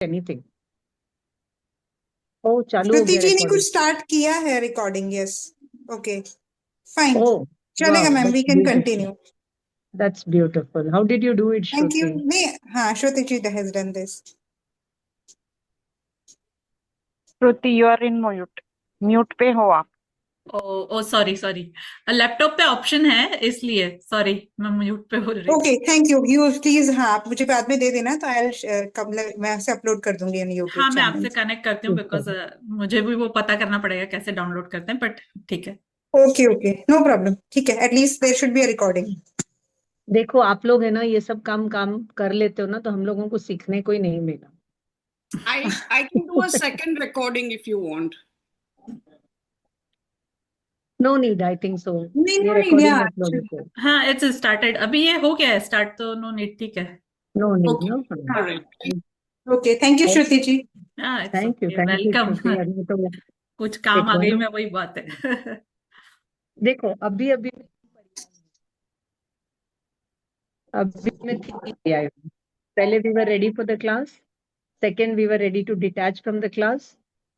anything. Oh, चालू हो श्रुति गया जी ने कुछ recording. स्टार्ट किया है recording. Yes, okay, fine, Oh, चलेगा wow, ma'am, we that's can beautiful. Continue. That's beautiful. How did you do it, thank you. Shruti? नहीं, हाँ, Shruti ji has done this. Shruti you are in mute. Mute पे हो आप. Oh oh sorry sorry, laptop पे option है इसलिए sorry, मैं mute पे बोल रही हूँ। Okay, thank you. You please, हाँ, आप मुझे बाद में दे देना तो आई कब मैं उसे अपलोड कर दूंगी इन यूट्यूब हाँ, मैं चैनल. आपसे कनेक्ट करती हूँ ठीक बिकॉज है. मुझे भी वो पता करना पड़ेगा कैसे डाउनलोड करते हैं, बट ठीक है। ओके ओके, नो प्रॉब्लम, ठीक है. At least there should be a recording. देखो आप लोग है ना, ये सब काम काम कर लेते हो ना, तो हम लोगों को सीखने को ही नहीं मिला. I can do a second recording if you want. No need, I think so. नहीं ये नहीं recording यार. upload करो. हाँ, इट्स स्टार्टेड, अभी ये हो गया है स्टार्ट, तो नो नीड, ठीक है। No need, Okay, no. all right. Okay, thank you Shruti ji. हाँ, it's Thank you, okay, welcome. Shruti. अभी तो कुछ काम आ देखो गई, ना, मैं वही बात है। देखो अभी अभी अभी मैं थी आई हूँ. पहले we were ready for the class. Second, we were ready to detach from the class.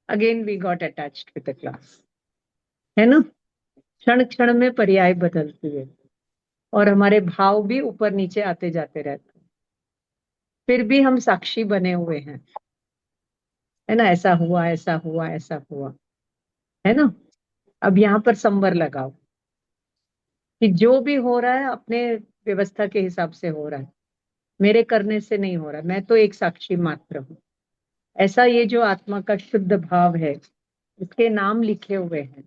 Again, we got attached with the class. है ना? क्षण क्षण में पर्याय बदलती है और हमारे भाव भी ऊपर नीचे आते जाते रहते हैं. फिर भी हम साक्षी बने हुए हैं, है ना? ऐसा हुआ, ऐसा हुआ, ऐसा हुआ, है ना? अब यहाँ पर संवर लगाओ कि जो भी हो रहा है अपने व्यवस्था के हिसाब से हो रहा है, मेरे करने से नहीं हो रहा. मैं तो एक साक्षी मात्र हूँ. ऐसा ये जो आत्मा का शुद्ध भाव है, इसके नाम लिखे हुए हैं.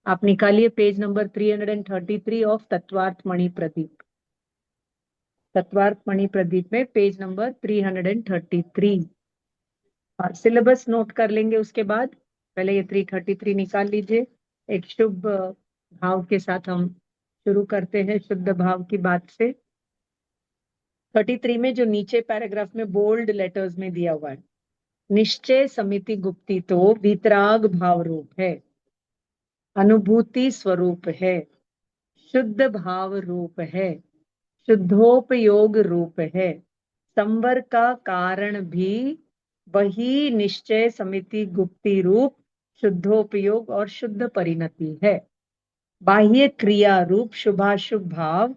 आप निकालिए पेज नंबर 333 ऑफ तत्वार्थ मणि प्रदीप. तत्वार्थ मणि प्रदीप में पेज नंबर 333. सिलेबस नोट कर लेंगे उसके बाद. पहले ये 333 निकाल लीजिए. एक शुभ भाव के साथ हम शुरू करते हैं, शुद्ध भाव की बात से. 33 में जो नीचे पैराग्राफ में बोल्ड लेटर्स में दिया हुआ है, निश्चय समिति गुप्ती तो वितराग भाव रूप है, अनुभूति स्वरूप है, शुद्ध भाव रूप है, शुद्धोपयोग रूप है. संवर का कारण भी वही निश्चय समिति गुप्ती रूप शुद्धोपयोग और शुद्ध परिणति है. बाह्य क्रिया रूप शुभाशुभ भाव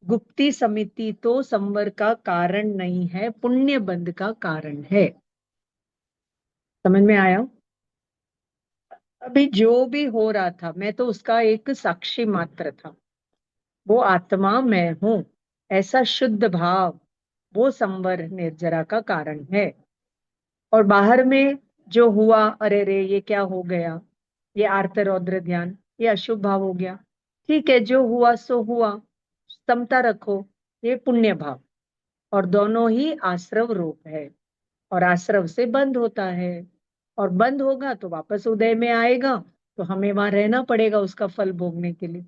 गुप्ती समिति तो संवर का कारण नहीं है, पुण्य बंध का कारण है. समझ में आया? अभी जो भी हो रहा था, मैं तो उसका एक साक्षी मात्र था. वो आत्मा मैं हूं, ऐसा शुद्ध भाव वो संवर निर्जरा का कारण है. और बाहर में जो हुआ, अरे रे ये क्या हो गया, ये आर्त रौद्र ध्यान, ये अशुभ भाव हो गया. ठीक है, जो हुआ सो हुआ, समता रखो, ये पुण्य भाव. और दोनों ही आश्रव रूप है, और आश्रव से बंद होता है, और बंद होगा तो वापस उदय में आएगा, तो हमें वहां रहना पड़ेगा उसका फल भोगने के लिए.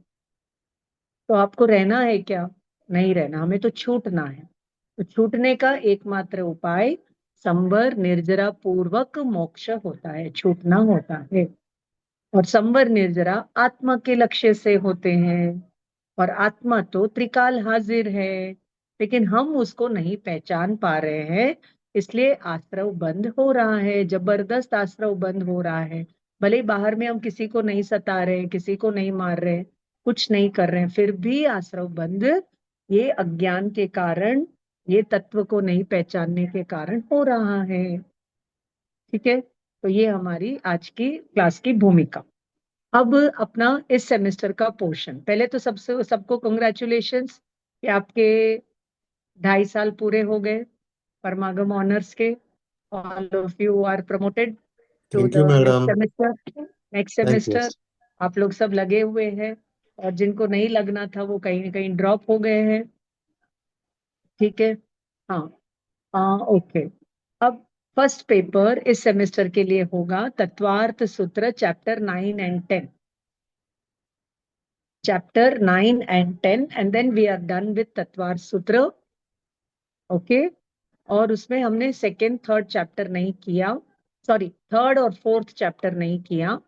तो आपको रहना है क्या? नहीं रहना, हमें तो छूटना है. तो छूटने का एकमात्र उपाय संवर निर्जरा पूर्वक मोक्ष होता है, छूटना होता है. और संवर निर्जरा आत्मा के लक्ष्य से होते हैं, और आत्मा तो त्रिकाल हाजिर है, लेकिन हम उसको नहीं पहचान पा रहे हैं, इसलिए आश्रव बंद हो रहा है, जबरदस्त आश्रव बंद हो रहा है. भले ही बाहर में हम किसी को नहीं सता रहे, किसी को नहीं मार रहे, कुछ नहीं कर रहे हैं, फिर भी आश्रव बंद ये अज्ञान के कारण, ये तत्व को नहीं पहचानने के कारण हो रहा है. ठीक है, तो ये हमारी आज की क्लास की भूमिका. अब अपना इस सेमेस्टर का पोर्शन, पहले तो सबको कंग्रेचुलेशंस कि आपके 2.5 साल पूरे हो गए परमागम ऑनर्स के. All of you are promoted to thank the you next madam. Semester. Next thank you. Semester आप लोग सब लगे हुए हैं, और जिनको नहीं लगना था वो कहीं ना कहीं ड्रॉप हो गए हैं. ठीक है, हाँ, ओके. अब फर्स्ट पेपर इस सेमेस्टर के लिए होगा Tattvartha Sutra chapter 9 and 10. Chapter 9 and 10, and then we are done with Tattvartha Sutra. Okay, और उसमें हमने सेकेंड थर्ड चैप्टर नहीं किया, सॉरी थर्ड और फोर्थ चैप्टर नहीं किया.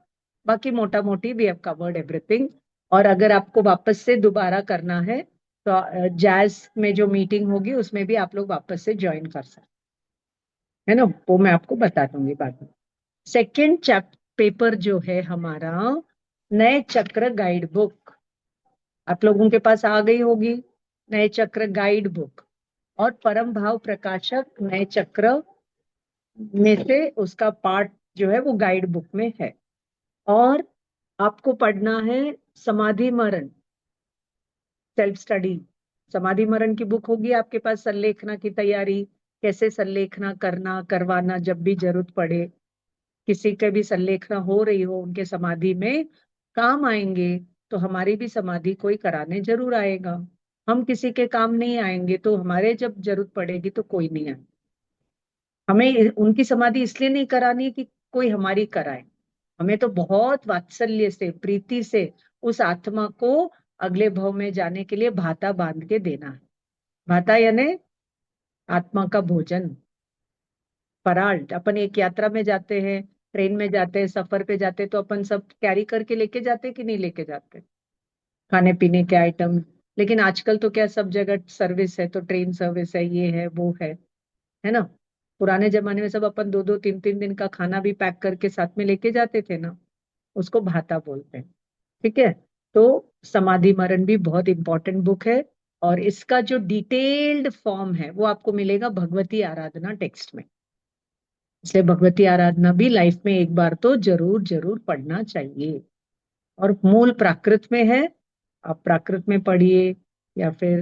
बाकी मोटा मोटी वी हैव कवर्ड एवरीथिंग. और अगर आपको वापस से दोबारा करना है तो जैज में जो मीटिंग होगी उसमें भी आप लोग वापस से ज्वाइन कर सकते. है ना, वो मैं आपको बता दूंगी बाद में। सेकेंड पेपर जो है हमारा, नए चक्र गाइड बुक, आप लोगों के पास आ गई होगी, नए चक्र गाइड बुक, और परम भाव प्रकाशक नए चक्र में से उसका पार्ट जो है वो गाइड बुक में है। और आपको पढ़ना है समाधि मरण, सेल्फ स्टडी। समाधि मरण की बुक होगी आपके पास, संलेखना की तैयारी, कैसे संलेखना करना करवाना जब भी जरूरत पड़े, किसी के भी संलेखना हो रही हो उनके समाधि में काम आएंगे, तो हमारी भी समाधि कोई कराने जरूर आएगा। हम किसी के काम नहीं आएंगे तो हमारे जब जरूरत पड़ेगी तो कोई नहीं आएगा। हमें उनकी समाधि इसलिए नहीं करानी कि कोई हमारी कराए, हमें तो बहुत वात्सल्य से प्रीति से उस आत्मा को अगले भव में जाने के लिए भाता बांध के देना है। भाता यानी आत्मा का भोजन, पराल। अपन एक यात्रा में जाते हैं, ट्रेन में जाते हैं, सफर पे जाते हैं, तो अपन सब कैरी करके लेके जाते हैं कि नहीं लेके जाते, खाने पीने के आइटम। लेकिन आजकल तो क्या सब जगह सर्विस है, तो ट्रेन सर्विस है, ये है वो है ना। पुराने जमाने में सब अपन 2-2 3-3 दिन का खाना भी पैक करके साथ में लेके जाते थे ना, उसको भाता बोलते हैं। ठीक है, तो समाधि मरण भी बहुत इंपॉर्टेंट बुक है, और इसका जो डिटेल्ड फॉर्म है वो आपको मिलेगा भगवती आराधना टेक्स्ट में। इसलिए भगवती आराधना भी लाइफ में एक बार तो जरूर जरूर पढ़ना चाहिए। और मूल प्राकृत में है, आप प्राकृत में पढ़िए या फिर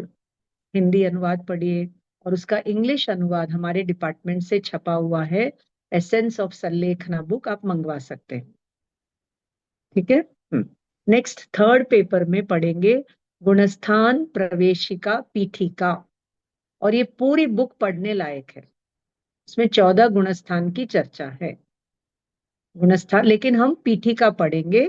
हिंदी अनुवाद पढ़िए, और उसका इंग्लिश अनुवाद हमारे डिपार्टमेंट से छपा हुआ है, एसेंस ऑफ संलेखना बुक, आप मंगवा सकते हैं। ठीक है। नेक्स्ट थर्ड पेपर में पढ़ेंगे गुणस्थान प्रवेशिका पीठिका, और ये पूरी बुक पढ़ने लायक है। इसमें 14 गुणस्थान की चर्चा है। गुणस्थान, लेकिन हम पीठिका पढ़ेंगे,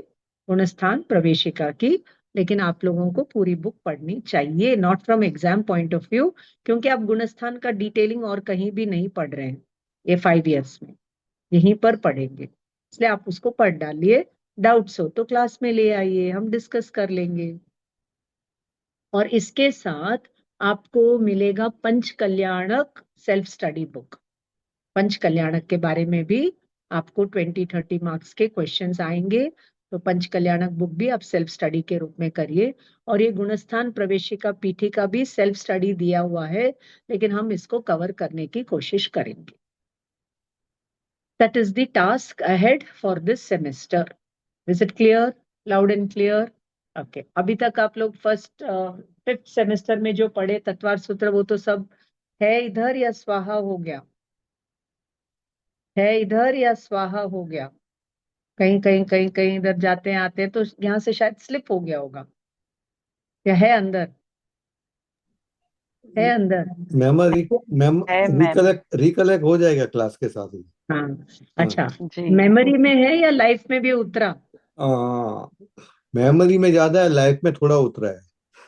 गुणस्थान प्रवेशिका की। लेकिन आप लोगों को पूरी बुक पढ़नी चाहिए, not from exam point of view, क्योंकि आप गुणस्थान का डिटेलिंग और कहीं भी नहीं पढ़ रहे हैं ये 5 इयर्स में, यहीं पर पढ़ेंगे। इसलिए आप उसको पढ़ डालिए, डाउट्स हो तो क्लास में ले आइए, हम डिस्कस कर लेंगे। और इसके साथ आपको मिलेगा पंच कल्याणक सेल्फ स्टडी बुक। पंच कल्याणक के बारे में भी आपको 20-30 मार्क्स के क्वेश्चंस आएंगे, तो पंच कल्याणक बुक भी आप सेल्फ स्टडी के रूप में करिए। और ये गुणस्थान प्रवेशिका पीठिका भी सेल्फ स्टडी दिया हुआ है, लेकिन हम इसको कवर करने की कोशिश करेंगे। That is the task ahead for this semester. Is it clear? Loud and clear? Okay. अभी तक आप लोग फर्स्ट 5th सेमेस्टर में जो पढ़े तत्वार सूत्र, वो तो सब है इधर या स्वाहा हो गया? है इधर या स्वाहा हो गया? कहीं कहीं कहीं कहीं इधर जाते हैं आते हैं, तो यहाँ से शायद स्लिप हो गया होगा, या है अंदर? है अंदर? मेमोरी मैम है मैम रिकलेक्ट हो जाएगा क्लास के साथ ही। हाँ, हाँ। अच्छा। जी मेमोरी में है या लाइफ में भी उतरा? मेमोरी में ज्यादा है, लाइफ में थोड़ा उतरा है।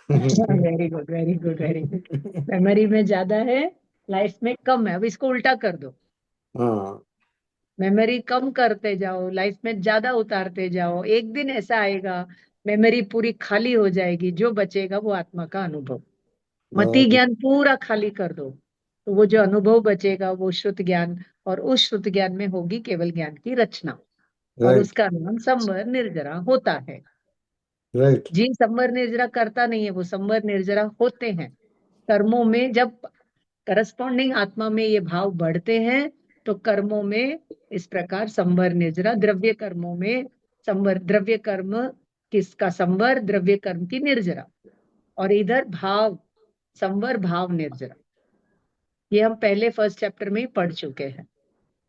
Very good very good very good. Memory में ज्यादा है, लाइफ में कम है। अब इसको उल्टा कर दो, हाँ मेमोरी कम करते जाओ, लाइफ में ज्यादा उतारते जाओ। एक दिन ऐसा आएगा मेमोरी पूरी खाली हो जाएगी, जो बचेगा वो आत्मा का अनुभव। मति ज्ञान पूरा खाली कर दो, तो वो जो अनुभव बचेगा वो श्रुत ज्ञान, और उस श्रुत ज्ञान में होगी केवल ज्ञान की रचना, और राइट उसका नाम संवर निर्जरा होता है। राइट जी संवर निर्जरा करता नहीं है, वो संवर निर्जरा होते हैं कर्मों में। जब करस्पॉन्डिंग आत्मा में ये भाव बढ़ते हैं, तो कर्मों में इस प्रकार संवर निर्जरा, द्रव्य कर्मों में संवर, द्रव्य कर्म किसका संवर, द्रव्य कर्म की निर्जरा, और इधर भाव संवर भाव निर्जरा। ये हम पहले फर्स्ट चैप्टर में ही पढ़ चुके हैं।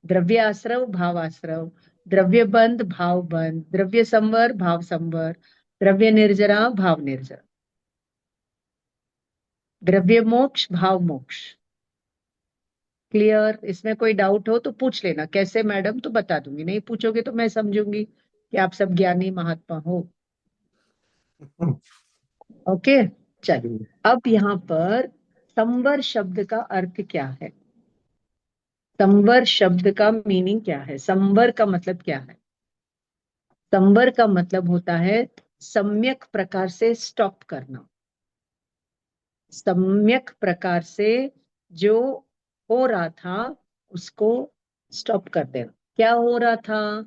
द्रव्य आश्रव भाव आश्रव, द्रव्य बंध भाव बंध, द्रव्य संवर भाव संवर, द्रव्य निर्जरा भाव निर्जरा, द्रव्य मोक्ष भाव मोक्ष। क्लियर? इसमें कोई डाउट हो तो पूछ लेना, कैसे मैडम, तो बता दूंगी, नहीं पूछोगे तो मैं समझूंगी कि आप सब ज्ञानी महात्मा हो। ओके, चलिए। अब यहाँ पर संवर शब्द का अर्थ क्या है, संवर शब्द का मीनिंग क्या है, संवर का मतलब क्या है? संवर का मतलब होता है सम्यक प्रकार से स्टॉप करना, सम्यक प्रकार से जो हो रहा था उसको स्टॉप कर देना। क्या हो रहा था?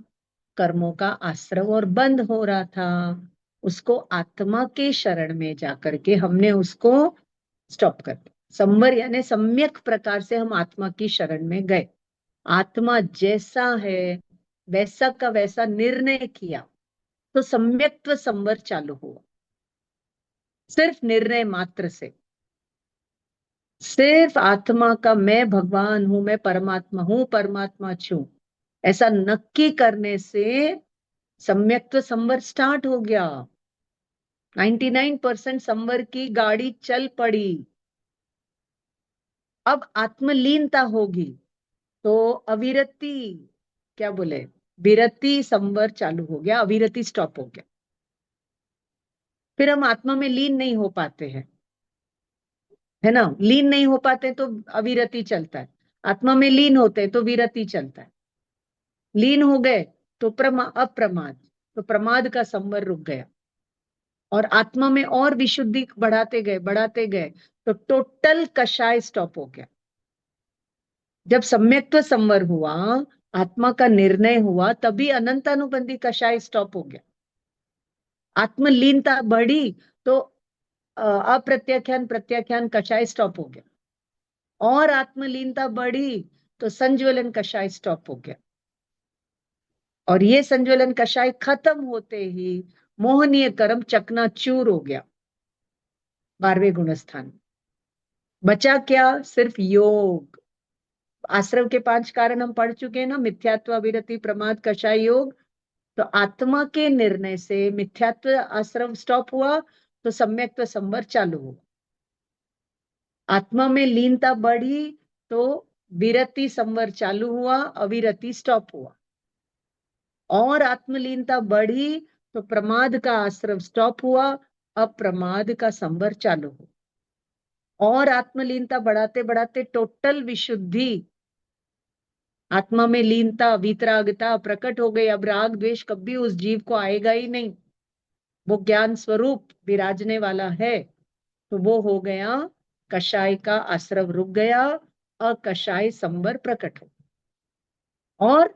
कर्मों का आश्रव और बंध हो रहा था, उसको आत्मा के शरण में जाकर के हमने उसको स्टॉप कर दिया। संवर यानी सम्यक प्रकार से हम आत्मा की शरण में गए, आत्मा जैसा है वैसा का वैसा निर्णय किया, तो सम्यक्त्व संवर चालू हुआ। सिर्फ निर्णय मात्र से, सिर्फ आत्मा का मैं भगवान हूं, मैं परमात्मा हूं, परमात्मा छू, ऐसा नक्की करने से सम्यक्त्व संवर स्टार्ट हो गया। 99% संवर की गाड़ी चल पड़ी। अब आत्मलीनता होगी तो अविरति, क्या बोले, विरति संवर चालू हो गया, अविरति स्टॉप हो गया। फिर हम आत्मा में लीन नहीं हो पाते हैं, है ना, लीन नहीं हो पाते तो अविरति चलता है, आत्मा में लीन होते हैं तो विरति चलता है। लीन हो गए तो अप्रमाद, तो प्रमाद का संवर रुक गया, और आत्मा में और विशुद्धि बढ़ाते गए तो टोटल कषाय स्टॉप हो गया। जब सम्यक्त्व संवर हुआ, आत्मा का निर्णय हुआ, तभी अनंतानुबंधी कषाय स्टॉप हो गया। आत्मलीनता बढ़ी तो अप्रत्याख्यान प्रत्याख्यान कषाय स्टॉप हो गया, और आत्मलीनता बढ़ी तो संज्वलन कषाय स्टॉप हो गया। और ये संज्वलन कषाय खत्म होते ही मोहनीय कर्म चकनाचूर हो गया 12वें गुणस्थान। बचा क्या? सिर्फ योग। आश्रव के 5 कारण हम पढ़ चुके हैं ना, मिथ्यात्व, अविरति, प्रमाद, कषाय, योग। तो आत्मा के निर्णय से मिथ्यात्व आश्रव स्टॉप हुआ तो सम्यक्त्व संवर चालू हुआ। आत्मा में लीनता बढ़ी तो विरति संवर चालू हुआ, अविरति स्टॉप हुआ। और आत्मलीनता बढ़ी तो प्रमाद का आश्रव स्टॉप हुआ, अप्रमाद का संवर चालू हुआ। और आत्मलीनता बढ़ाते बढ़ाते टोटल विशुद्धि, आत्मा में लीनता, वीतरागता प्रकट हो गई। अब राग द्वेष कभी उस जीव को आएगा ही नहीं, वो ज्ञान स्वरूप विराजने वाला है। तो वो हो गया, कषाय का आश्रव रुक गया, अकषाय संवर प्रकट हो, और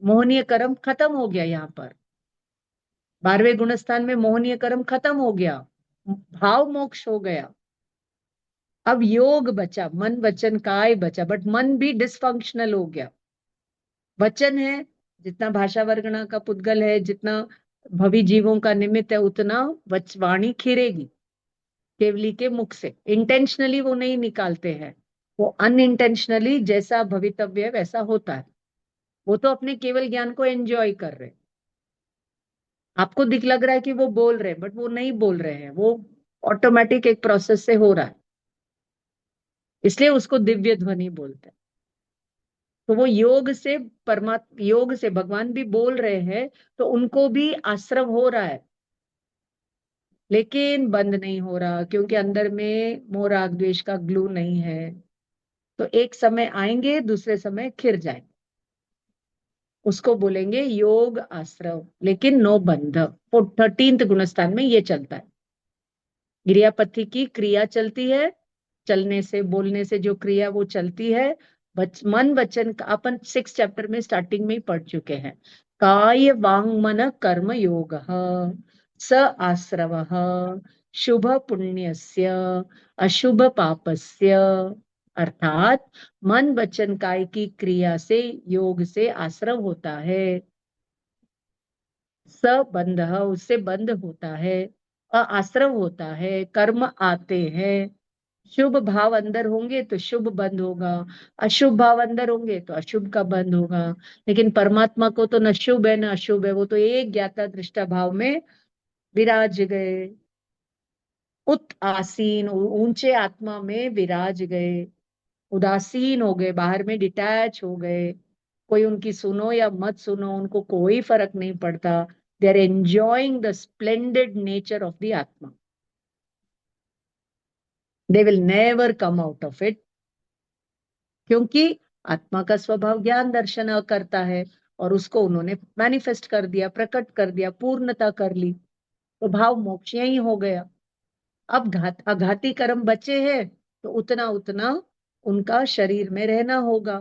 मोहनीय कर्म खत्म हो गया। यहाँ पर 12वें गुणस्थान में मोहनीय कर्म खत्म हो गया, भाव मोक्ष हो गया। अब योग बचा, मन वचन काय बचा, बट मन भी डिसफंक्शनल हो गया। वचन है, जितना भाषा वर्गणा का पुद्गल है, जितना भवी जीवों का निमित्त है, उतना वाणी खिरेगी केवली के मुख से। इंटेंशनली वो नहीं निकालते हैं, वो अनइंटेंशनली जैसा भवितव्य है वैसा होता है। वो तो अपने केवल ज्ञान को एंजॉय कर रहे, आपको दिख लग रहा है कि वो बोल रहे हैं, बट वो नहीं बोल रहे हैं, वो ऑटोमेटिक एक प्रोसेस से हो रहा है, इसलिए उसको दिव्य ध्वनि बोलते हैं। तो वो योग से परमात्मा, योग से भगवान भी बोल रहे हैं, तो उनको भी आश्रव हो रहा है, लेकिन बंद नहीं हो रहा, क्योंकि अंदर में मोह राग द्वेष का ग्लू नहीं है। तो एक समय आएंगे, दूसरे समय खिर जाएंगे, उसको बोलेंगे योग आश्रव, लेकिन नो बंध। 13th गुणस्थान में ये चलता है। गिरियापति की क्रिया चलती है, चलने से, बोलने से जो क्रिया वो चलती है। मन वचन का अपन 6 चैप्टर में स्टार्टिंग में ही पढ़ चुके हैं। काय वांग मन कर्म योग स आश्रव शुभ पुण्यस्य अशुभ पापस्य। अर्थात मन वचन काय की क्रिया से, योग से आश्रव होता है, सबंध, उससे बंध होता है, आश्रव होता है, कर्म आते हैं। शुभ भाव अंदर होंगे तो शुभ बंद होगा, अशुभ भाव अंदर होंगे तो अशुभ का बंद होगा। लेकिन परमात्मा को तो न शुभ है न अशुभ है, वो तो एक ज्ञाता दृष्टा भाव में विराज गए, उत आसीन, ऊंचे आत्मा में विराज गए, उदासीन हो गए, बाहर में डिटैच हो गए। कोई उनकी सुनो या मत सुनो, उनको कोई फर्क नहीं पड़ता। They are enjoying the splendid nature of the atma. They will never come out of it, क्योंकि आत्मा का स्वभाव ज्ञान दर्शन करता है, और उसको उन्होंने मैनिफेस्ट कर दिया, प्रकट कर दिया, पूर्णता कर ली, तो भाव मोक्ष यही हो गया। अब अघाती कर्म बचे हैं, तो उतना उतना उनका शरीर में रहना होगा,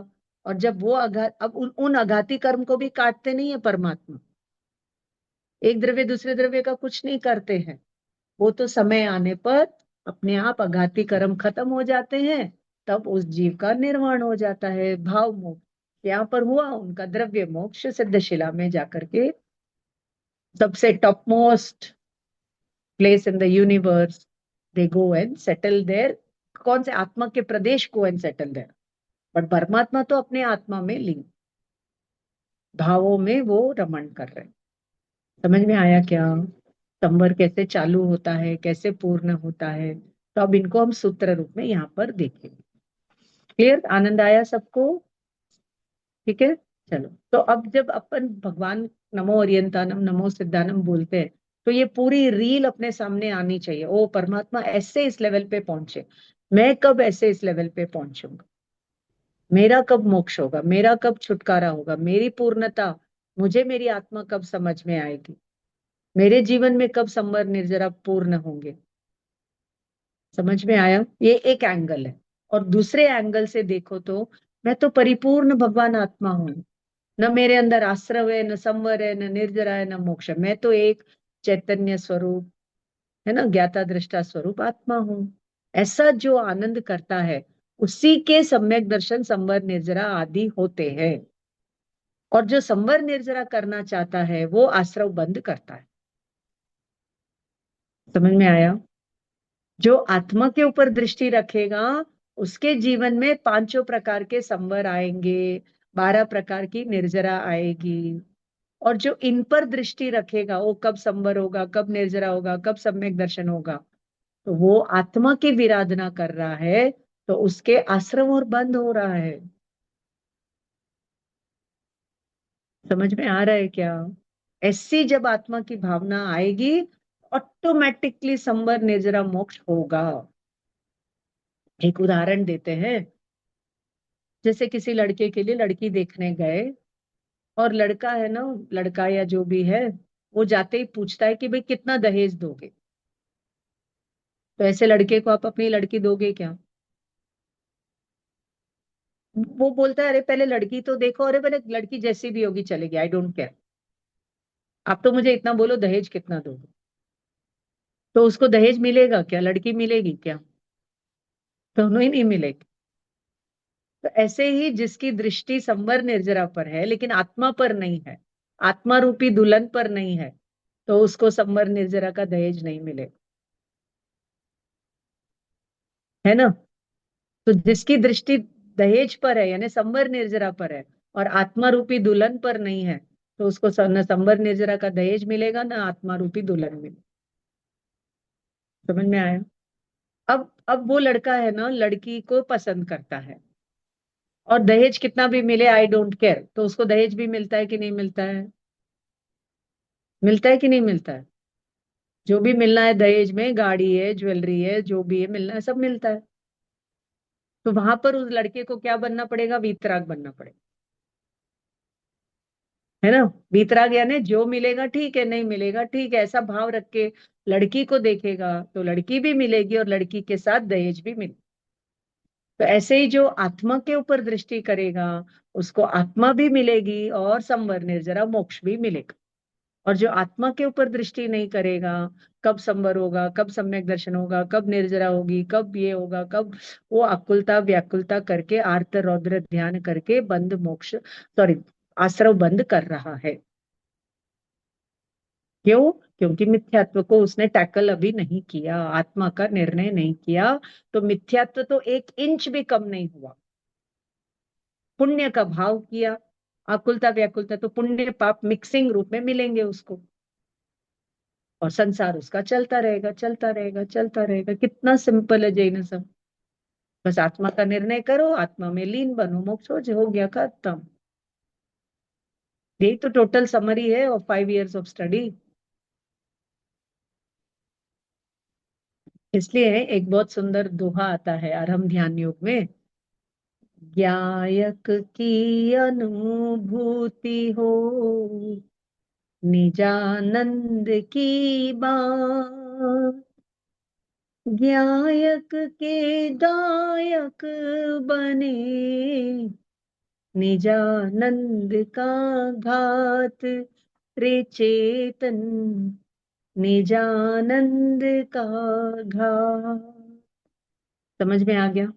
और जब वो अब उन आघाती कर्म को भी काटते नहीं है परमात्मा। एक द्रव्य दूसरे द्रव्य का कुछ नहीं करते हैं, वो तो समय आने पर अपने आप आघाती कर्म खत्म हो जाते हैं, तब उस जीव का निर्वाण हो जाता है, भाव मोक्ष यहाँ पर हुआ उनका। द्रव्य मोक्ष सिद्धशिला में जाकर के सबसे top most place in the universe, they go and settle there. कौन से आत्मा के प्रदेश को एंड सेटल देयर, बट परमात्मा तो अपने आत्मा में लीन, भावों में वो रमण कर रहे हैं। समझ में आया क्या? संवर कैसे चालू होता है, कैसे पूर्ण होता है, तो अब इनको हम सूत्र रूप में यहाँ पर देखेंगे। क्लियर? आनंद आया सबको? ठीक है, चलो। तो अब जब अपन भगवान नमो अरियंतानम नमो सिद्धानम बोलते हैं, तो ये पूरी रील अपने सामने आनी चाहिए। ओ परमात्मा ऐसे इस लेवल पे पहुंचे, मैं कब ऐसे इस लेवल पे पहुंचूंगा, मेरा कब मोक्ष होगा, मेरा कब छुटकारा होगा, मेरी पूर्णता मुझे मेरी आत्मा कब समझ में आएगी, मेरे जीवन में कब संवर निर्जरा पूर्ण होंगे। समझ में आया? ये एक एंगल है। और दूसरे एंगल से देखो तो मैं तो परिपूर्ण भगवान आत्मा हूं, न मेरे अंदर आश्रव है, न संवर है, न निर्जरा है, न मोक्ष है। मैं तो एक चैतन्य स्वरूप है ना, ज्ञाता दृष्टा स्वरूप आत्मा हूं। ऐसा जो आनंद करता है उसी के सम्यक दर्शन संवर निर्जरा आदि होते हैं। और जो संवर निर्जरा करना चाहता है वो आश्रव बंद करता है। समझ में आया? जो आत्मा के ऊपर दृष्टि रखेगा उसके जीवन में पांचों प्रकार के संवर आएंगे, 12 प्रकार की निर्जरा आएगी। और जो इन पर दृष्टि रखेगा वो कब संवर होगा, कब निर्जरा होगा, कब सम्यक दर्शन होगा, तो वो आत्मा की विराधना कर रहा है, तो उसके आश्रम और बंद हो रहा है। समझ में आ रहा है क्या? ऐसी जब आत्मा की भावना आएगी, ऑटोमेटिकली संवर निर्जरा मोक्ष होगा। एक उदाहरण देते हैं, जैसे किसी लड़के के लिए लड़की देखने गए, और लड़का है ना, लड़का या जो भी है, वो जाते ही पूछता है कि भाई कितना दहेज दोगे। तो ऐसे लड़के को आप अपनी लड़की दोगे क्या? वो बोलता है अरे पहले लड़की तो देखो, अरे पहले लड़की जैसी भी होगी चलेगी, आई डोंट केयर, आप तो मुझे इतना बोलो दहेज कितना दोगे। तो उसको दहेज मिलेगा क्या, लड़की मिलेगी क्या? दोनों ही नहीं मिलेगी। तो ऐसे ही जिसकी दृष्टि संवर निर्जरा पर है लेकिन आत्मा पर नहीं है, आत्मा रूपी दुल्हन पर नहीं है, तो उसको संवर निर्जरा का दहेज नहीं मिलेगा, है ना। तो जिसकी दृष्टि दहेज पर है यानी संवर निर्जरा पर है, और आत्मा रूपी दुल्हन पर नहीं है, तो उसको न संवर निर्जरा का दहेज मिलेगा ना आत्मा रूपी दुल्हन मिलेगी। समझ में आया? अब वो लड़का है ना, लड़की को पसंद करता है, और दहेज कितना भी मिले आई डोंट केयर, तो उसको दहेज भी मिलता है कि नहीं मिलता है? मिलता है कि नहीं मिलता है? जो भी मिलना है दहेज में, गाड़ी है, ज्वेलरी है, जो भी है मिलना है, सब मिलता है। तो वहां पर उस लड़के को क्या बनना पड़ेगा? वीतराग बनना पड़ेगा, है ना। वीतराग यानी जो मिलेगा ठीक है, नहीं मिलेगा ठीक है, ऐसा भाव रख के लड़की को देखेगा तो लड़की भी मिलेगी और लड़की के साथ दहेज भी मिलेगा। तो ऐसे ही जो आत्मा के ऊपर दृष्टि करेगा उसको आत्मा भी मिलेगी और संवर निर्जरा मोक्ष भी मिलेगा। और जो आत्मा के ऊपर दृष्टि नहीं करेगा, कब संवर होगा, कब सम्यक दर्शन होगा, कब निर्जरा होगी, कब ये होगा, कब वो आकुलता व्याकुलता करके आर्त रौद्र ध्यान करके बंद मोक्ष सॉरी आश्रव बंद कर रहा है। क्यों? क्योंकि मिथ्यात्व को उसने टैकल अभी नहीं किया, आत्मा का निर्णय नहीं किया, तो मिथ्यात्व तो 1 इंच भी कम नहीं हुआ। पुण्य का भाव किया, आकुलता व्याकुलता तो पुण्य पाप मिक्सिंग रूप में मिलेंगे उसको, और संसार उसका चलता रहेगा चलता रहेगा चलता रहेगा। कितना सिंपल है जैनिज्म। बस आत्मा का निर्णय करो, आत्मा में लीन बनो, मोक्ष हो गया खत्म। यही तो टोटल समरी है ऑफ 5 years ऑफ स्टडी। इसलिए एक बहुत सुंदर दोहा आता है आरंभ ध्यान योग में, ज्ञायक की अनुभूति हो निजानंद की बात, ज्ञायक के दायक बने निजानंद का घात रे चेतन, निजानंद का घात। समझ में आ गया?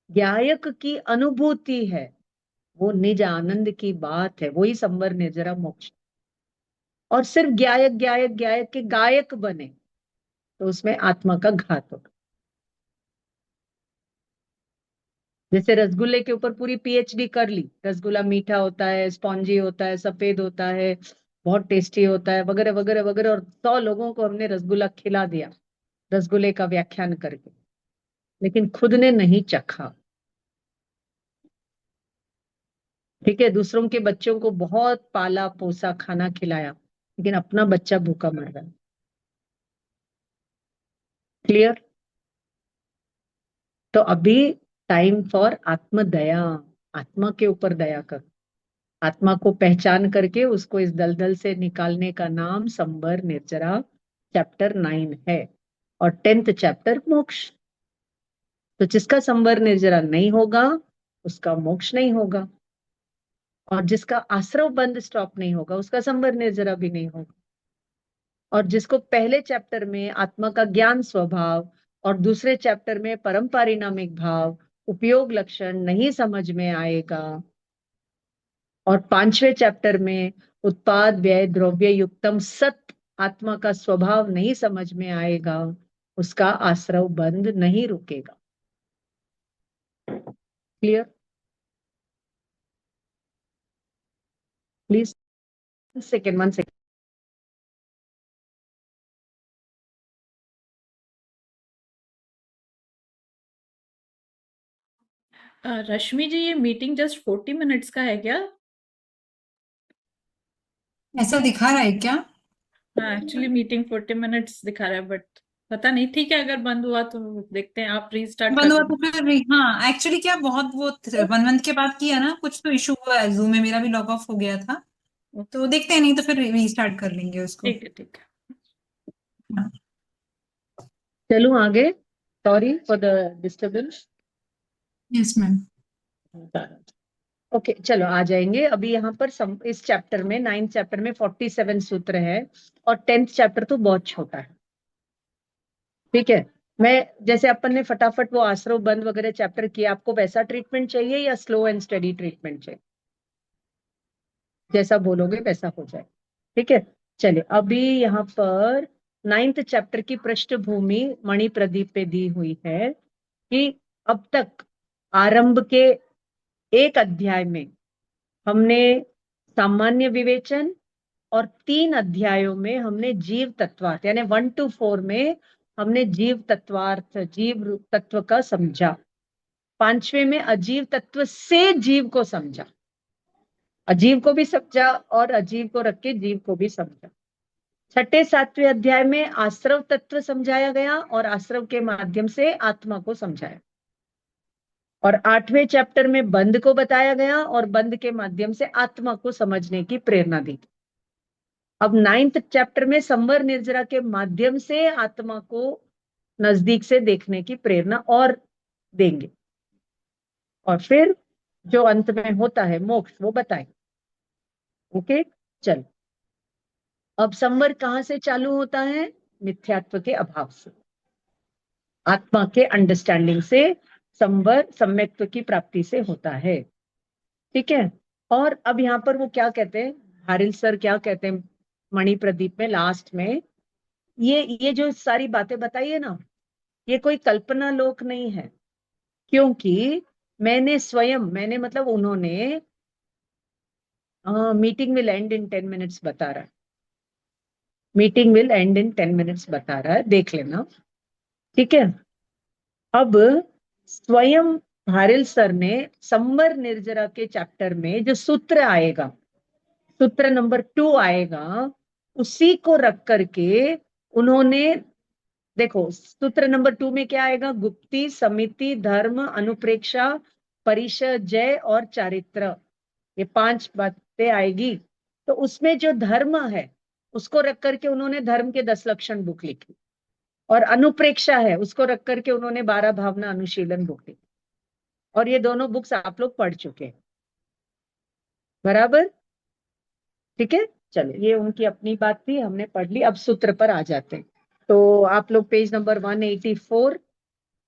गायक की अनुभूति है, वो निज आनंद की बात है, वही संवर निर्जरा मोक्ष। और सिर्फ गायक गायक गायक के गायक बने तो उसमें आत्मा का घात होगा। जैसे रसगुल्ले के ऊपर पूरी पीएचडी कर ली, रसगुल्ला मीठा होता है, स्पॉन्जी होता है, सफेद होता है, बहुत टेस्टी होता है, वगैरह वगैरह वगैरह, और 100 लोगों को हमने रसगुल्ला खिला दिया रसगुल्ले का व्याख्यान करके, लेकिन खुद ने नहीं चखा। ठीक है, दूसरों के बच्चों को बहुत पाला पोसा खाना खिलाया, लेकिन अपना बच्चा भूखा मर रहा है। क्लियर? तो अभी टाइम फॉर आत्मदया, आत्मा के ऊपर दया कर। आत्मा को पहचान करके उसको इस दलदल से निकालने का नाम संवर निर्जरा चैप्टर 9 है, और 10th चैप्टर मोक्ष। तो जिसका संवर निर्जरा नहीं होगा उसका मोक्ष नहीं होगा, और जिसका आश्रव बंद स्टॉप नहीं होगा उसका संवर निर्जरा भी नहीं होगा। और जिसको पहले चैप्टर में आत्मा का ज्ञान स्वभाव और दूसरे चैप्टर में परम पारिणामिक भाव उपयोग लक्षण नहीं समझ में आएगा, और 5वें चैप्टर में उत्पाद व्यय द्रव्य युक्तम सत आत्मा का स्वभाव नहीं समझ में आएगा, उसका आश्रव बंद नहीं रुकेगा। Clear? Please second, 1 second. Rashmi ji, ये मीटिंग जस्ट 40 मिनट्स का है क्या? ऐसा दिखा रहा है क्या? हाँ, एक्चुअली मीटिंग 40 मिनट्स दिखा रहा है, बट पता नहीं। ठीक है, अगर बंद हुआ तो देखते हैं, आप रीस्टार्ट कर बंद हुआ दो। तो फिर हाँ, एक्चुअली क्या बहुत वो 1 मंथ के बाद किया ना, कुछ तो इशू हुआ है जूम में, मेरा भी लॉग ऑफ हो गया था, तो देखते हैं, नहीं तो फिर रीस्टार्ट कर लेंगे उसको। ठीक है, ठीक है। हाँ। चलूं आगे? Sorry for the disturbance. Yes ma'am. Okay, चलो आ जाएंगे अभी यहाँ पर। इस चैप्टर में 9th चैप्टर में 47 सूत्र है, और 10th चैप्टर तो बहुत छोटा है। ठीक है, मैं जैसे अपन ने फटाफट वो आश्रव बंद वगैरह चैप्टर किया, आपको वैसा ट्रीटमेंट चाहिए या स्लो एंड स्टडी ट्रीटमेंट चाहिए? जैसा बोलोगे वैसा हो जाए। ठीक है, चलिए अभी यहाँ पर 9th चैप्टर की पृष्ठभूमि मणि प्रदीप पे दी हुई है कि अब तक आरंभ के एक अध्याय में हमने सामान्य विवेचन, और 3 अध्यायों में हमने जीव तत्वार्थ, यानी 1 to 4 में हमने जीव तत्वार्थ, जीव तत्व का समझा। 5वें में अजीव तत्व से जीव को समझा, अजीव को भी समझा और अजीव को रख के जीव को भी समझा। 6ठे 7वें अध्याय में आश्रव तत्व समझाया गया, और आश्रव के माध्यम से आत्मा को समझाया। और 8वें चैप्टर में बंद को बताया गया, और बंद के माध्यम से आत्मा को समझने की प्रेरणा दी। अब 9th चैप्टर में संवर निर्जरा के माध्यम से आत्मा को नजदीक से देखने की प्रेरणा और देंगे, और फिर जो अंत में होता है मोक्ष वो बताएंगे। ओके, चलो अब संवर कहां से चालू होता है? मिथ्यात्व के अभाव से, आत्मा के अंडरस्टैंडिंग से संवर सम्यक्त्व की प्राप्ति से होता है। ठीक है, और अब यहाँ पर वो क्या कहते हैं, हारिल सर क्या कहते हैं मणि प्रदीप में लास्ट में, ये जो सारी बातें बताई है ना, ये कोई कल्पना लोक नहीं है, क्योंकि मैंने मतलब उन्होंने meeting will and in 10 minutes बता रहा है, meeting will and in 10 minutes बता रहा है, देख लेना। ठीक है, अब स्वयं हारिल सर ने संवर निर्जरा के चैप्टर में जो सूत्र आएगा, सूत्र नंबर 2 आएगा, उसी को रख करके उन्होंने, देखो सूत्र नंबर 2 में क्या आएगा? गुप्ति, समिति, धर्म, अनुप्रेक्षा, परिचय, जय और चारित्र, ये 5 बातें आएगी। तो उसमें जो धर्म है उसको रख करके उन्होंने धर्म के 10 लक्षण बुक लिखी, और अनुप्रेक्षा है उसको रख करके उन्होंने 12 भावना अनुशीलन बुक लिखी, और ये दोनों बुक्स आप लोग पढ़ चुके हैं। बराबर, ठीक है। चलो, ये उनकी अपनी बात थी, हमने पढ़ ली। अब सूत्र पर आ जाते हैं। तो आप लोग पेज नंबर 184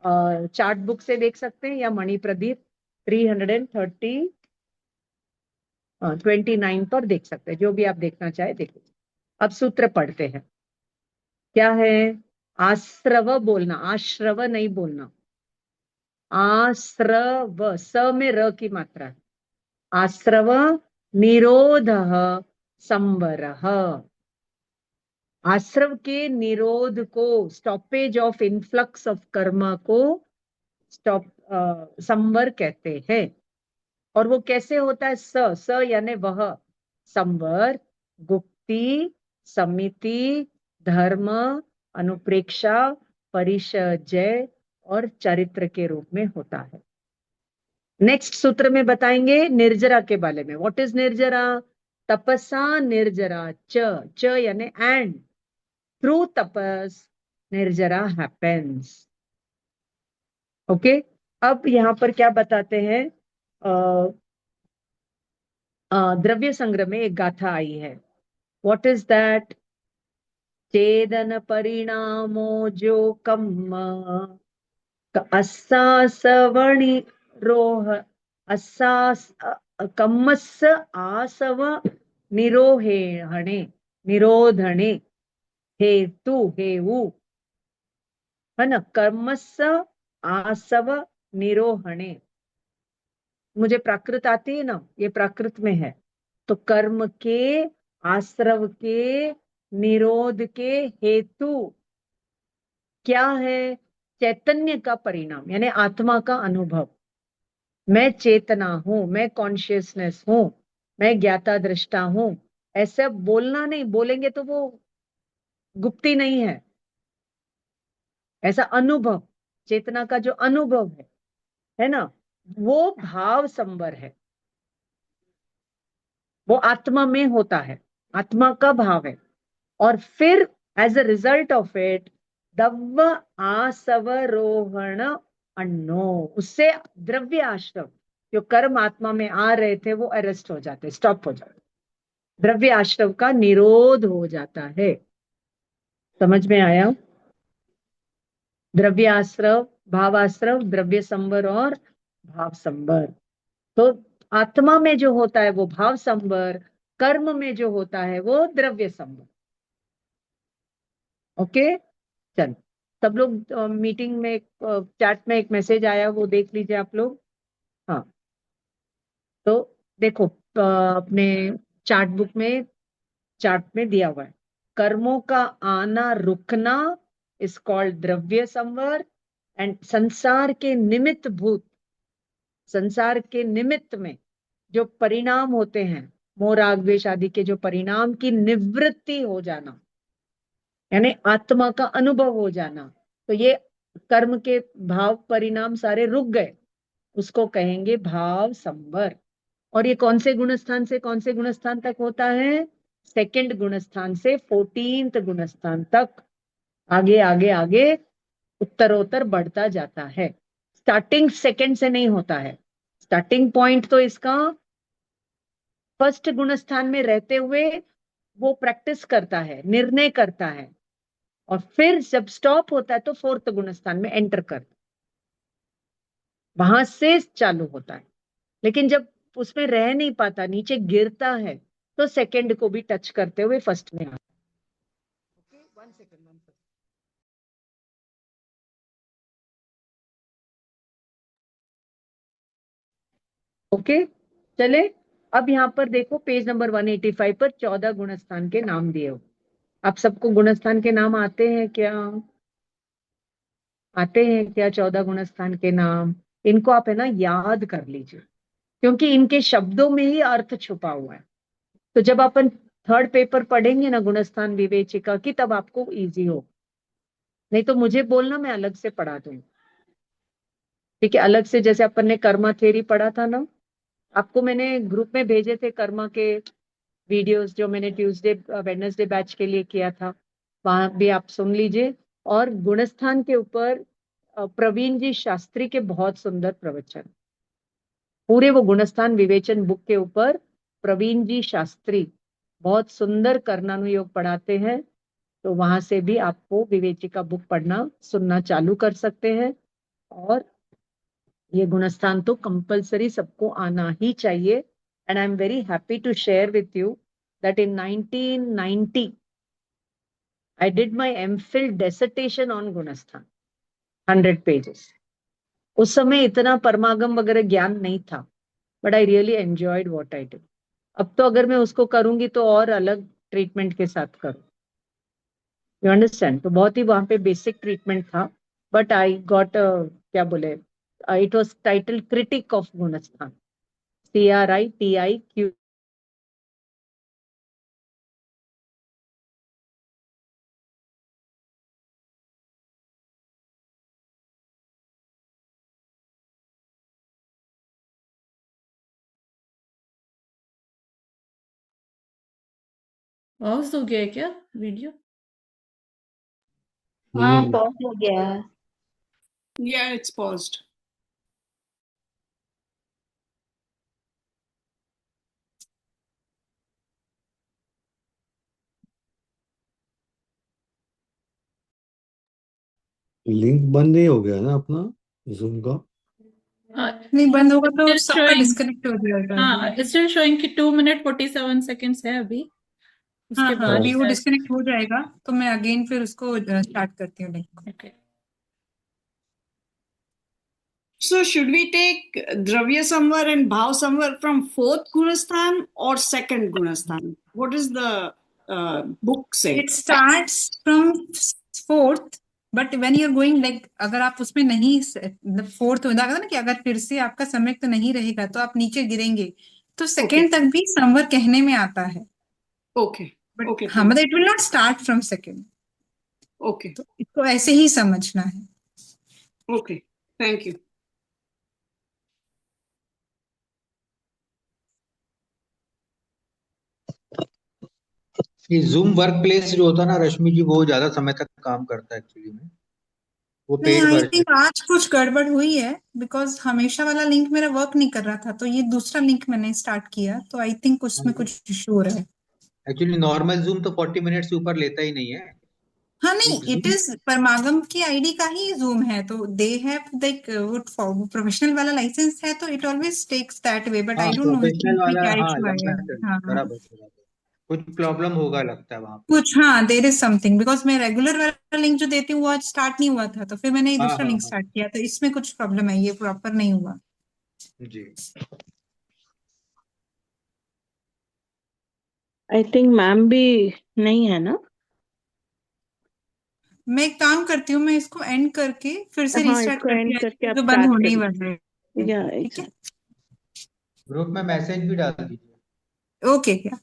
चार्ट बुक से देख सकते हैं, या मणि प्रदीप 329 पर देख सकते हैं, जो भी आप देखना चाहे देखो। अब सूत्र पढ़ते हैं। क्या है? आश्रव बोलना, आश्रव नहीं बोलना। आश्रव, स में र की मात्रा है। आश्रव निरोध संवरः। आश्रव के निरोध को, स्टॉपेज ऑफ इनफ्लक्स ऑफ कर्म को स्टॉप संवर कहते हैं। और वो कैसे होता है? स यानी वह, संवर, गुप्ति, समिति, धर्म, अनुप्रेक्षा, परिचय और चरित्र के रूप में होता है। नेक्स्ट सूत्र में बताएंगे निर्जरा के बारे में। व्हाट इज निर्जरा? तपसा निर्जरा च यानी एंड, थ्रू तपस निर्जरा हैपेंस। ओके। अब यहां पर क्या बताते हैं? द्रव्य संग्रह में एक गाथा आई है। What is that? चेदन परिणामो जो कम अस्सा सवणि रोह अस्सा कम्मस्स आसव निरोहेहणे निरोधणे हेतु हेऊ, है ना। कर्मस्स आसव निरोहणे। मुझे प्राकृत आती है ना, ये प्राकृत में है। तो कर्म के, आश्रव के, निरोध के हेतु क्या है? चैतन्य का परिणाम, यानी आत्मा का अनुभव। मैं चेतना हूं, मैं कॉन्शियसनेस हूं, मैं ज्ञाता दृष्टा हूं। ऐसा बोलना नहीं, बोलेंगे तो वो गुप्ति नहीं है। ऐसा अनुभव, चेतना का जो अनुभव है ना, वो भाव संवर है। वो आत्मा में होता है, आत्मा का भाव है। और फिर as a result of it दव्व आसवरोहण अन्नो, उससे द्रव्य आश्रव, जो कर्म आत्मा में आ रहे थे, वो अरेस्ट हो जाते, स्टॉप हो जाते। द्रव्य आश्रव का निरोध हो जाता है। समझ में आया? द्रव्य आश्रव, भाव आश्रव, द्रव्य संवर और भाव संवर। तो आत्मा में जो होता है वो भाव संवर, कर्म में जो होता है वो द्रव्य संवर। ओके। चलो, सब लोग मीटिंग में चैट में एक मैसेज आया, वो देख लीजिए आप लोग। हाँ, तो देखो अपने चार्ट बुक में, चार्ट में दिया हुआ है, कर्मों का आना रुकना इज कॉल्ड द्रव्य संवर। एंड संसार के निमित्त भूत, संसार के निमित्त में जो परिणाम होते हैं, मोह राग द्वेष आदि के जो परिणाम की निवृत्ति हो जाना, यानी आत्मा का अनुभव हो जाना, तो ये कर्म के भाव परिणाम सारे रुक गए, उसको कहेंगे भाव संवर। और ये कौन से गुणस्थान से कौन से गुणस्थान तक होता है? सेकंड गुणस्थान से 14th गुणस्थान तक, आगे आगे आगे उत्तरोत्तर बढ़ता जाता है। स्टार्टिंग सेकंड से नहीं होता है। स्टार्टिंग पॉइंट तो इसका फर्स्ट गुणस्थान में रहते हुए वो प्रैक्टिस करता है, निर्णय करता है, और फिर जब स्टॉप होता है तो 4th गुणस्थान में एंटर करता है, वहां से चालू होता है। लेकिन जब उसमें रह नहीं पाता, नीचे गिरता है, तो सेकंड को भी टच करते हुए फर्स्ट में आता है। One second. ओके, चले। अब यहाँ पर देखो पेज नंबर 185 पर 14 गुणस्थान के नाम दिए हो। आप सबको गुणस्थान के नाम आते हैं क्या? आते हैं क्या 14 गुणस्थान के नाम? इनको आप है ना याद कर लीजिए, क्योंकि इनके शब्दों में ही अर्थ छुपा हुआ है। तो जब अपन थर्ड पेपर पढ़ेंगे ना गुणस्थान विवेचिका की, तब आपको इजी हो। नहीं तो मुझे बोलना, मैं अलग से पढ़ा दूंगी। ठीक है, अलग से। जैसे अपन ने कर्मा थ्योरी पढ़ा था ना, आपको मैंने ग्रुप में भेजे थे कर्मा के वीडियोस, जो मैंने ट्यूसडे वेडनेसडे बैच के लिए किया था, वहां भी आप सुन लीजिए। और गुणस्थान के ऊपर प्रवीण जी शास्त्री के बहुत सुंदर प्रवचन, पूरे वो गुणस्थान विवेचन बुक के ऊपर प्रवीण जी शास्त्री बहुत सुंदर कर्णानुयोग पढ़ाते हैं, तो वहां से भी आपको विवेचिका बुक पढ़ना सुनना चालू कर सकते हैं। और ये गुणस्थान तो कंपलसरी सबको आना ही चाहिए। And I am very happy to share with you that in 1990 I did my MPhil dissertation on गुणस्थान, 100 pages. उस समय इतना परमागम वगैरह ज्ञान नहीं था, but I really enjoyed what I did. अब तो अगर मैं उसको करूंगी तो और अलग ट्रीटमेंट के साथ करूं, यू अंडरस्टैंड। तो बहुत ही वहां पे बेसिक ट्रीटमेंट था, बट आई गॉट क्या बोले, it was title critique of gunasthana, CRITIQ। Pause हो गया है क्या वीडियो? हाँ हम्म पॉज हो गया है। Yeah, it's paused. लिंक बंद नहीं हो गया ना अपना जूम का? नहीं बंद होगा तो Still सबका showing. डिस्कनेक्ट हो जाएगा। हाँ, स्टिल शोइंग कि 2 मिनट 47 सेकेंड्स है अभी, उसके हाँ बाद अभी वो शायद- डिस्कनेक्ट हो जाएगा तो मैं अगेन फिर उसको स्टार्ट करती हूँ लिंक को। Okay. So should we take Dravya Samvar and Bhav Samvar from fourth Gunasthan or second Gunasthan? What does the book say? It starts from fourth, but when you're going like अगर आप उसमें नहीं fourth होता है ना कि अगर फिर से आपका समय तो नहीं रहेगा तो आप नीचे गिरेंगे, तो सेकेंड तक भी संवर कहने में आता है। Okay. But Okay. हाँ मतलब it will not start from second, Okay. तो इसको ऐसे ही समझना है। Okay. Thank you. ये जूम वर्क प्लेस जो होता है ना रश्मि जी, वो ज्यादा समय तक काम करता है एक्चुअली में, वो नहीं पेड आई वर्जन। थिंक आज कुछ गड़बड़ हुई है, बिकॉज हमेशा वाला लिंक मेरा वर्क नहीं कर रहा था, तो ये दूसरा लिंक मैंने स्टार्ट किया, तो आई थिंक उसमें कुछ इशू हो रहा है। एक्चुअली नॉर्मल जूम तो 40 मिनट से ऊपर लेता ही नहीं है। हाँ नहीं एक इट Zoom- इज परमागम की आईडी का ही जूम है, तो दे हैव लाइक वो प्रोफेशनल वाला लाइसेंस है, तो it always takes that way, but हाँ आई डोंट नो प्रोफेशनल वाला, क्या हाँ इशू लंबा आया चल है। हाँ बराबर बराबर। कुछ प्रॉब्लम होगा लगता है वहां पे। कुछ, हाँ देर इज समथिंग, बिकॉज मैं रेगुलर वाला लिंक जो देती हूँ वो आज स्टार्ट नहीं हुआ था, तो फिर मैंने ये हाँ दूसरा हाँ लिंक हाँ स्टार्ट किया, तो इसमें कुछ प्रॉब्लम है, ये प्रॉपर नहीं हुआ। जी। आई थिंक मैम भी नहीं है ना। मैं एक काम करती हूँ, मैं इसको एंड करके फिर से हाँ रिस्टार्ट इसको करती एंड हूँ, करके आप जो बंद स्टार्ट होने ही करिए। वाला है। या ठीक है, ग्रुप में मैसेज भी डाल दीजिए। ओके क्या